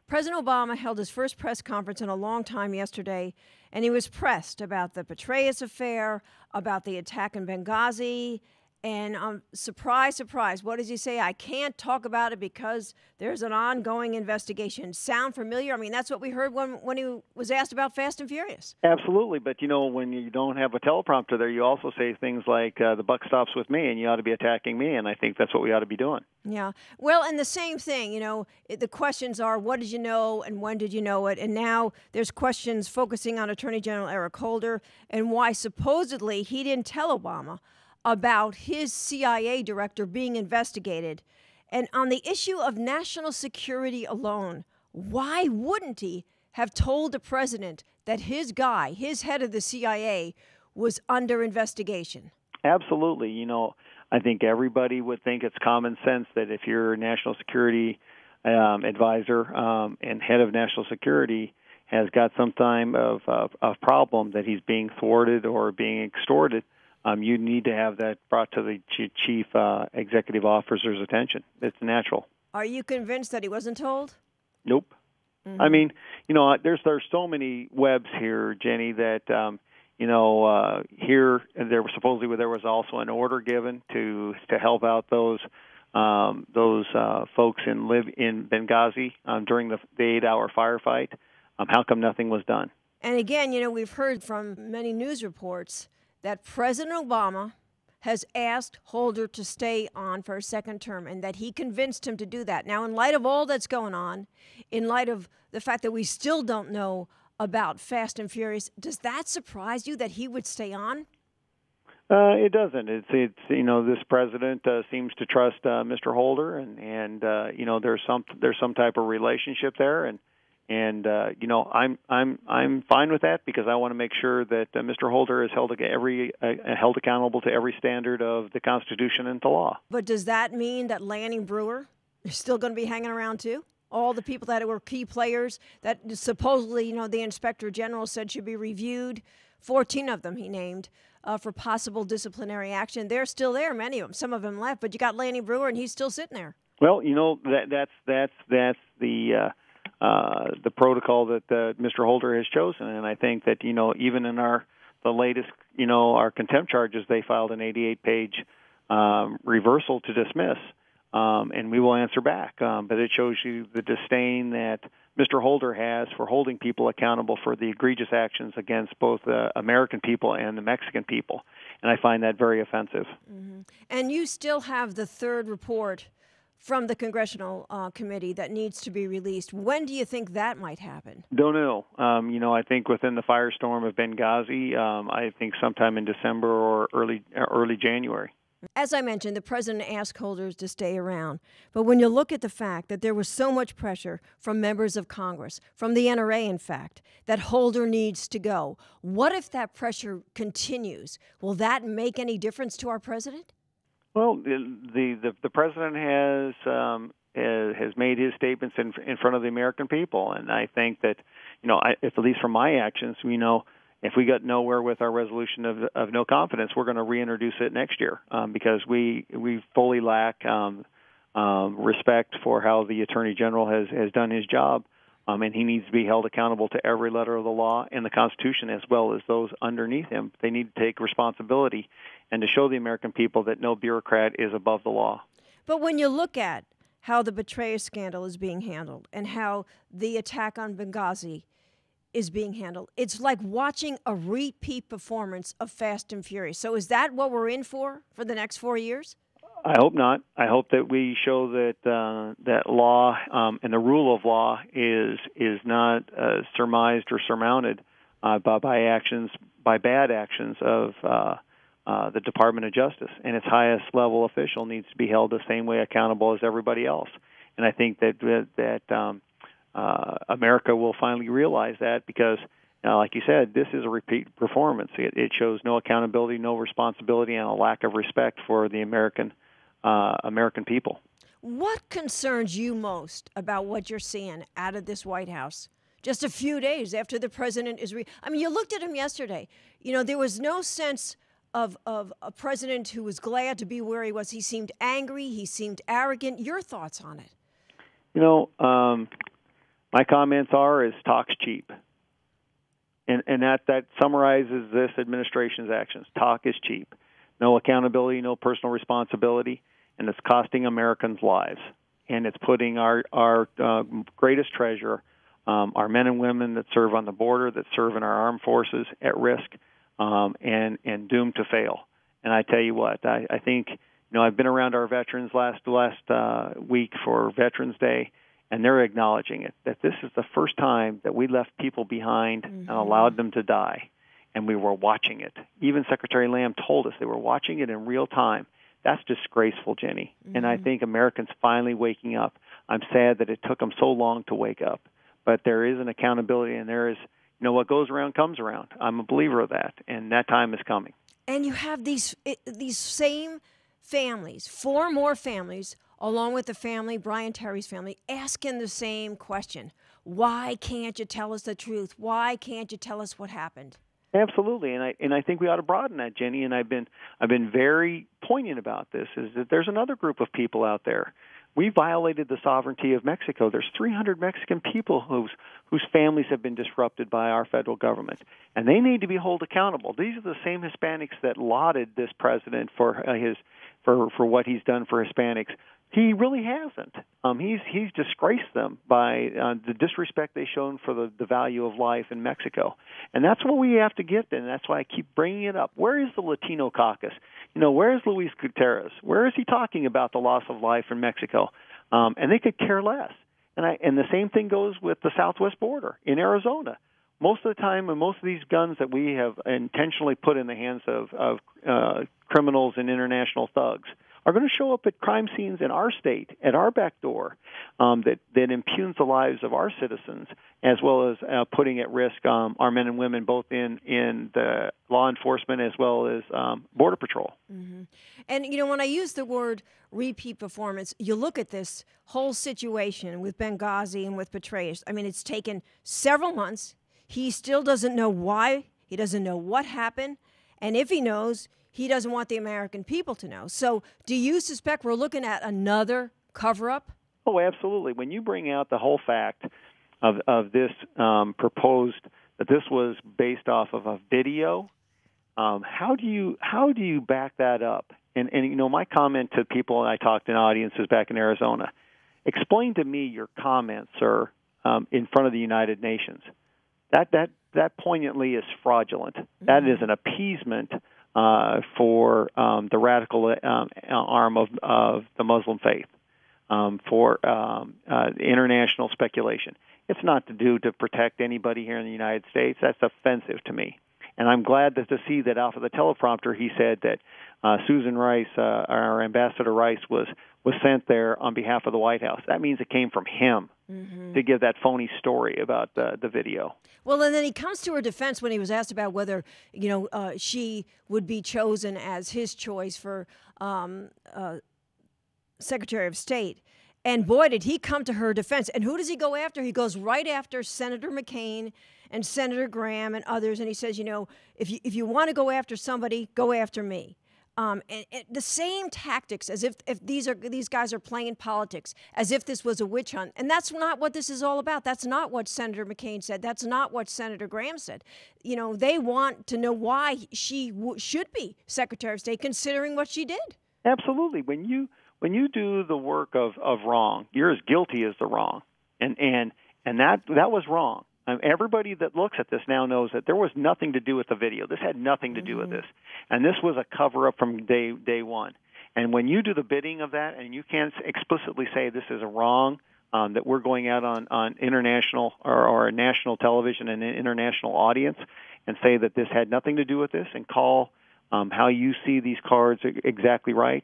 President Obama held his first press conference in a long time yesterday, and he was pressed about the Petraeus affair, about the attack in Benghazi, and surprise, surprise, what does he say? I can't talk about it because there's an ongoing investigation. Sound familiar? I mean, that's what we heard when he was asked about Fast and Furious. Absolutely, but when you don't have a teleprompter there, you also say things like, the buck stops with me, and you ought to be attacking me, and I think that's what we ought to be doing. Yeah. Well, and the same thing, the questions are, what did you know and when did you know it? And now there's questions focusing on Attorney General Eric Holder and why supposedly he didn't tell Obama about his CIA director being investigated. And on the issue of national security alone, why wouldn't he have told the president that his guy, his head of the CIA, was under investigation? Absolutely. I think everybody would think it's common sense that if you're a national security advisor and head of national security has got some time of problem that he's being thwarted or being extorted, you need to have that brought to the chief executive officer's attention. It's natural. Are you convinced that he wasn't told? Nope. Mm-hmm. I mean, there's so many webs here, Jenny, that here there was also an order given to help out those folks live in Benghazi during the 8-hour firefight. How come nothing was done? And again, we've heard from many news reports that President Obama has asked Holder to stay on for a second term and that he convinced him to do that. Now, in light of all that's going on, in light of the fact that we still don't know about Fast and Furious, does that surprise you that he would stay on? It doesn't. It's this president seems to trust Mr. Holder, and there's some type of relationship there, and I'm fine with that because I want to make sure that Mr. Holder is held accountable to every standard of the Constitution and the law. But does that mean that Lanning Brewer is still going to be hanging around too? All the people that were key players that supposedly, the Inspector General said should be reviewed, 14 of them he named for possible disciplinary action. They're still there, many of them. Some of them left, but you got Lanning Brewer, and he's still sitting there. Well, that's the protocol that Mr. Holder has chosen, and I think that even in the latest our contempt charges, they filed an 88-page reversal to dismiss, and we will answer back. But it shows you the disdain that Mr. Holder has for holding people accountable for the egregious actions against both the American people and the Mexican people, and I find that very offensive. Mm-hmm. And you still have the third report from the Congressional Committee that needs to be released. When do you think that might happen? Don't know. I think within the firestorm of Benghazi, I think sometime in December or early January. As I mentioned, the president asked holders to stay around. But when you look at the fact that there was so much pressure from members of Congress, from the NRA, in fact, that Holder needs to go, what if that pressure continues? Will that make any difference to our president? Well, the president has made his statements in front of the American people, and I think that at least from my actions, if we got nowhere with our resolution of no confidence, we're going to reintroduce it next year because we fully lack respect for how the Attorney General has done his job, and he needs to be held accountable to every letter of the law and the Constitution as well as those underneath him. They need to take responsibility and to show the American people that no bureaucrat is above the law. But when you look at how the Petraeus scandal is being handled and how the attack on Benghazi is being handled, it's like watching a repeat performance of Fast and Furious. So is that what we're in for the next 4 years? I hope not. I hope that we show that that law and the rule of law is not surmised or surmounted by bad actions of the Department of Justice, and its highest level official needs to be held the same way accountable as everybody else. And I think that America will finally realize that because, like you said, this is a repeat performance. It shows no accountability, no responsibility, and a lack of respect for the American people. What concerns you most about what you're seeing out of this White House? Just a few days after the president is you looked at him yesterday. There was no sense of a president who was glad to be where he was. He seemed angry. He seemed arrogant. Your thoughts on it? My comments is talk's cheap. And that summarizes this administration's actions. Talk is cheap. No accountability, no personal responsibility, and it's costing Americans lives. And it's putting our greatest treasure, our men and women that serve on the border, that serve in our armed forces, at risk and doomed to fail. And I tell you what, I think, I've been around our veterans last week for Veterans Day, and they're acknowledging it, that this is the first time that we left people behind and allowed them to die, and we were watching it. Even Secretary Lamb told us they were watching it in real time. That's disgraceful, Jenny, and I think Americans finally waking up. I'm sad that it took them so long to wake up, but there is an accountability, and there is, what goes around comes around. I'm a believer of that, and that time is coming. And you have these same families, 4 more families, along with the family, Brian Terry's family, asking the same question. Why can't you tell us the truth? Why can't you tell us what happened? Absolutely, and I think we ought to broaden that, Jenny. And I've been very poignant about this. Is that there's another group of people out there. We violated the sovereignty of Mexico. There's 300 Mexican people whose families have been disrupted by our federal government, and they need to be held accountable. These are the same Hispanics that lauded this president for what he's done for Hispanics. He really hasn't. He's disgraced them by the disrespect they've shown for the value of life in Mexico. And that's what we have to get, and that's why I keep bringing it up. Where is the Latino Caucus? Where is Luis Gutierrez? Where is he talking about the loss of life in Mexico? And they could care less. And the same thing goes with the southwest border in Arizona. Most of the time, and most of these guns that we have intentionally put in the hands of criminals and international thugs are going to show up at crime scenes in our state, at our back door, that impugns the lives of our citizens, as well as putting at risk our men and women, both in the law enforcement as well as Border Patrol. Mm-hmm. And, when I use the word repeat performance, you look at this whole situation with Benghazi and with Petraeus. I mean, it's taken several months. He still doesn't know why. He doesn't know what happened. And if he knows, he doesn't want the American people to know. So do you suspect we're looking at another cover-up? Oh, absolutely. When you bring out the whole fact of this proposed, that this was based off of a video, how do you back that up? And my comment to people, and I talked in audiences back in Arizona, explain to me your comments, sir, in front of the United Nations. That poignantly is fraudulent. Mm-hmm. That is an appeasement for the radical arm of the Muslim faith, for international speculation. It's not to protect anybody here in the United States. That's offensive to me. And I'm glad to see that off of the teleprompter he said that Susan Rice, our Ambassador Rice, was sent there on behalf of the White House. That means it came from him to give that phony story about the video. Well, and then he comes to her defense when he was asked about whether, she would be chosen as his choice for Secretary of State. And boy, did he come to her defense. And who does he go after? He goes right after Senator McCain and Senator Graham and others. And he says, if you want to go after somebody, go after me. And the same tactics, as if these guys are playing politics, as if this was a witch hunt. And that's not what this is all about. That's not what Senator McCain said. That's not what Senator Graham said. They want to know why she should be Secretary of State, considering what she did. Absolutely. When you do the work of wrong, you're as guilty as the wrong, and that was wrong. Everybody that looks at this now knows that there was nothing to do with the video. This had nothing to do with this, and this was a cover-up from day one. And when you do the bidding of that, and you can't explicitly say this is a wrong, that we're going out on international or national television and an international audience and say that this had nothing to do with this, and call how you see these cards exactly right,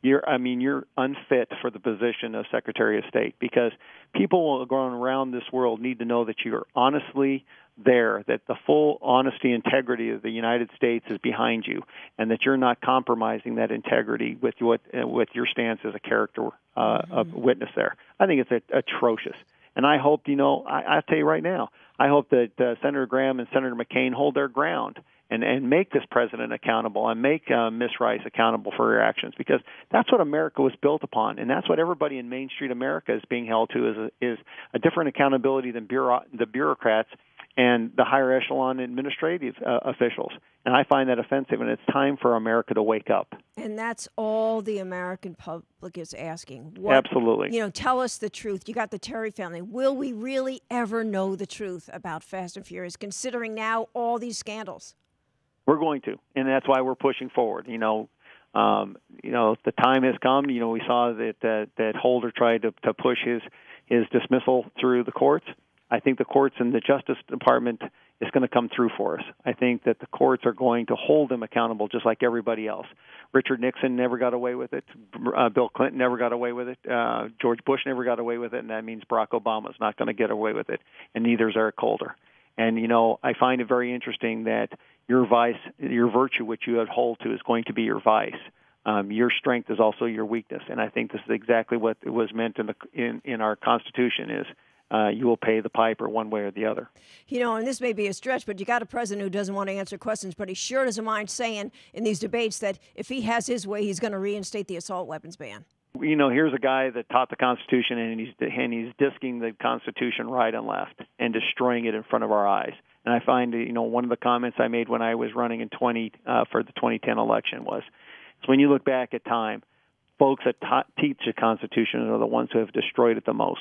you're unfit for the position of Secretary of State, because people going around this world need to know that you're honestly there, that the full honesty, integrity of the United States is behind you, and that you're not compromising that integrity with your stance as a character of witness there. I think it's atrocious. And I hope, I'll tell you right now, I hope that Senator Graham and Senator McCain hold their ground and make this president accountable and make Miss Rice accountable for her actions, because that's what America was built upon, and that's what everybody in Main Street America is being held to, is a different accountability than the bureaucrats and the higher echelon administrative officials. And I find that offensive, and it's time for America to wake up. And that's all the American public is asking. Absolutely. Tell us the truth. You got the Terry family. Will we really ever know the truth about Fast and Furious, considering now all these scandals? We're going to, and that's why we're pushing forward. The time has come. We saw that Holder tried to push his dismissal through the courts. I think the courts and the Justice Department is going to come through for us. I think that the courts are going to hold him accountable just like everybody else. Richard Nixon never got away with it. Bill Clinton never got away with it. George Bush never got away with it, and that means Barack Obama is not going to get away with it, and neither is Eric Holder. And, I find it very interesting that your virtue, which you hold to, is going to be your vice. Your strength is also your weakness, and I think this is exactly what it was meant in our Constitution is. You will pay the piper one way or the other. And this may be a stretch, but you got a president who doesn't want to answer questions, but he sure doesn't mind saying in these debates that if he has his way, he's going to reinstate the assault weapons ban. Here's a guy that taught the Constitution, and he's disking the Constitution right and left and destroying it in front of our eyes. And I find, one of the comments I made when I was running for the 2010 election was, when you look back at time, folks that teach the Constitution are the ones who have destroyed it the most.